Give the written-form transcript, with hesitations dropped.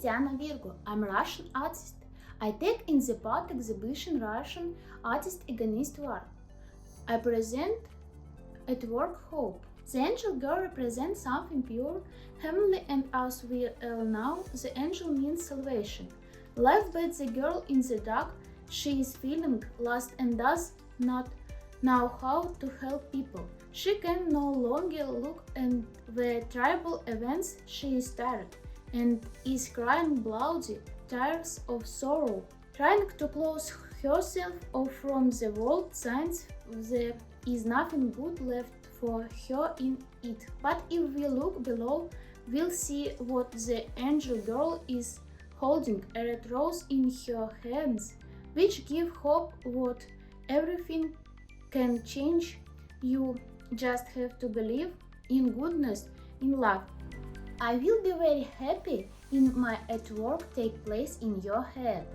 is Diana Virgo. I'm a Russian artist. I take in the part exhibition Russian Artist Against War. I present at work hope. The angel girl represents something pure, heavenly, and as we all know, the angel means salvation. Life bites the girl in the dark. She is feeling lost and does not know how to help people. She can no longer look at the terrible events. She is tired and is crying bloody tears of sorrow, trying to close herself off from the world since there is nothing good left for her in it. But if we look below, we'll see what the angel girl is holding, a red rose in her hands, which give hope what everything can change. You just have to believe in goodness, in love. I will be very happy in my artwork take place in your head.